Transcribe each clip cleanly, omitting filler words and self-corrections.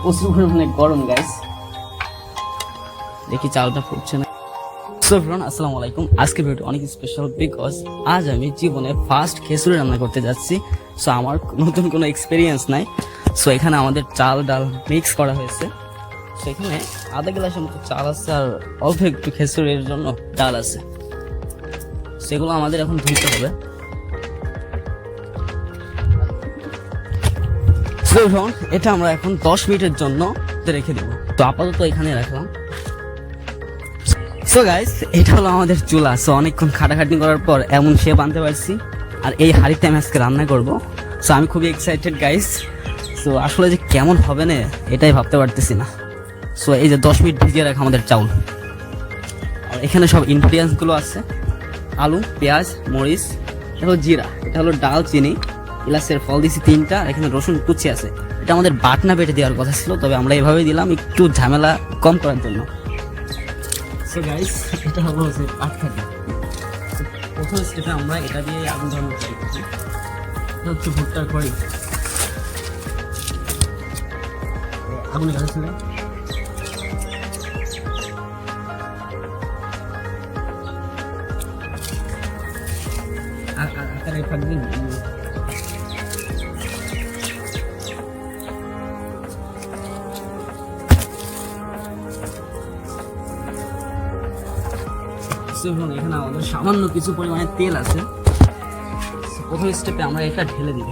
প্রচুর পরিমাণে গরম গাইস, দেখি চালটা ফুটছে না। সো এভরিওয়ান আসসালামু আলাইকুম। আজকের ভিডিওটা অনেক স্পেশাল বিকজ আজ আমি জীবনে ফার্স্ট খিচুড়ি রান্না করতে যাচ্ছি। সো আমার নতুন কোনো এক্সপিরিয়েন্স নাই। সো এখানে আমাদের চাল ডাল মিক্স করা হয়েছে। সো এখানে আধা গ্লাসের মতো চাল আছে আর অল্প একটু খিচুড়ির জন্য ডাল আছে। সেগুলো আমাদের এখন ধুতে হবে। এটা আমরা এখন 10 মিনিটের জন্য রেখে দেবো। তো আপাতত এখানে রাখলাম। সো গাইস, এটা হলো আমাদের চুলা। সো অনেকক্ষণ খাটাখাটি করার পর এমন শেপ আনতে পারছি। আর এই হাঁড়িতে আমি আজকে রান্না করব। সো আমি খুবই এক্সাইটেড গাইস। সো আসলে যে কেমন হবে না এটাই ভাবতে পারতেছি না। সো এই যে 10 মিনিট ভিজিয়ে রাখা আমাদের চাউল, আর এখানে সব ইনগ্রিডিয়েন্টসগুলো আছে: আলু, পেঁয়াজ, মরিচ, এটা হলো জিরা, এটা হলো ডাল, চিনি, ইলাচের ফল দিয়েছি 3টা, এখানে রসুন কুচি আছে। এটা আমাদের বাটনা বেটে দেওয়ার কথা ছিল, তবে আমরা এভাবেই দিলাম একটু ঝামেলা কম করার জন্য। সো গাইস, এটা হলো যে পাটখাটি। প্রথম স্টেপে আমরা এটা দিয়ে আগুন ধরানো ট্রাই করছি। এটা হচ্ছে ভুট্টার খড়ি। আগুনে কাছে ছিল আকারে ফাটবে। এখানে আমাদের সামান্য কিছু পরিমাণে তেল আছে। প্রথম স্টেপে আমরা এটা ঢেলে দিব।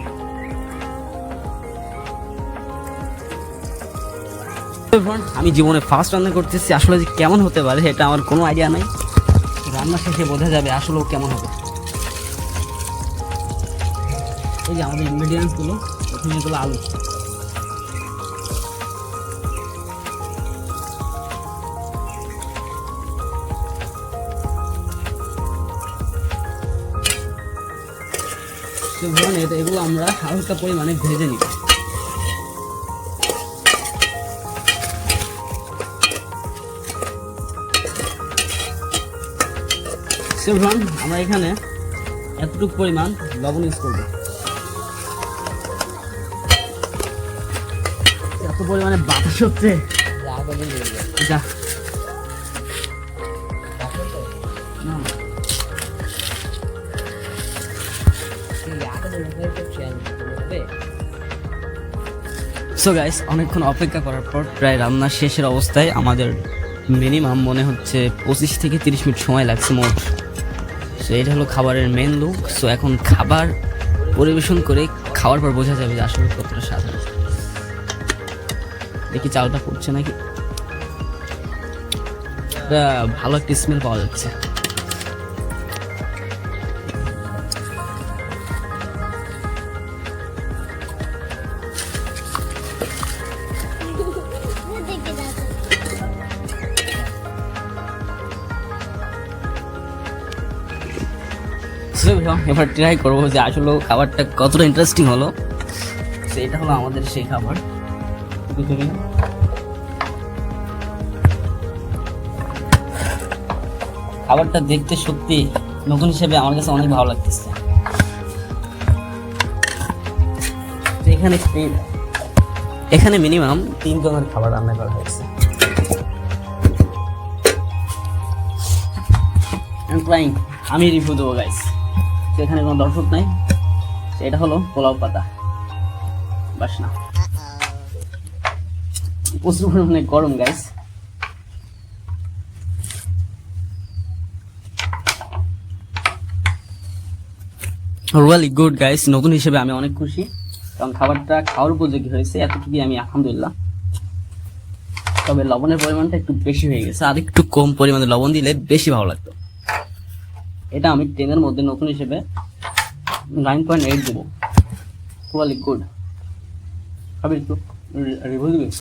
আমি জীবনে ফার্স্ট রান্না করতেছি, আসলে যে কেমন হতে পারে এটা আমার কোনো আইডিয়া নাই। রান্না শেষে বোঝা যাবে আসলেও কেমন হবে। এই যে আমাদের ইনগ্রিডিয়েন্টস গুলো, প্রথমে এগুলো আলু, এগুলো আমরা হালকা পরিমাণে ভেজে নিব। আমরা এখানে এতটুকু পরিমাণ লবণ ইউজ করব। এত পরিমাণে বাতাস হচ্ছে যা। সো গাইস, অনেকক্ষণ অপেক্ষা করার পর প্রায় রান্না শেষের অবস্থায়। আমাদের মিনিমাম মনে হচ্ছে 25 থেকে 30 মিনিট সময় লাগছে মোট। সো এটা হলো খাবারের মেন লুক। সো এখন খাবার পরিবেশন করে খাওয়ার পর বোঝা যাবে যে আসলে কতটা স্বাদ হয়। দেখি চালটা ফুটছে নাকি। ভালো একটা স্মেল পাওয়া যাচ্ছে। এবার ট্রাই করবো যে আসলে খাবারটা কতটা ইন্টারেস্টিং হলো। সেটা হলো আমাদের সেই খাবার। খাবারটা দেখতে সত্যি নতুন হিসেবে আমার কাছে অনেক ভালো লাগতেছে। এখানে মিনিমাম 3 জনের খাবার রান্না করা হয়েছে। আমি রিভিউ দেবো গাইস। এখানে কোনো দর্শক নাই। এটা হলো পোলাও পাতা বাসনা। প্রচুর পরিমাণে গরম গাইস। Really good guys. নতুন হিসেবে আমি অনেক খুশি, কারণ খাবারটা খাওয়ার উপযোগী হয়েছে। এতটুকুই আমি আলহামদুলিল্লাহ। তবে লবণের পরিমাণটা একটু বেশি হয়ে গেছে, আর একটু কম পরিমাণে লবণ দিলে বেশি ভালো লাগতো। এটা আমি 10-এর মধ্যে নতুন হিসেবে 9.8 দেবো। Really good. খাবি একটু রিভিউ দিবি?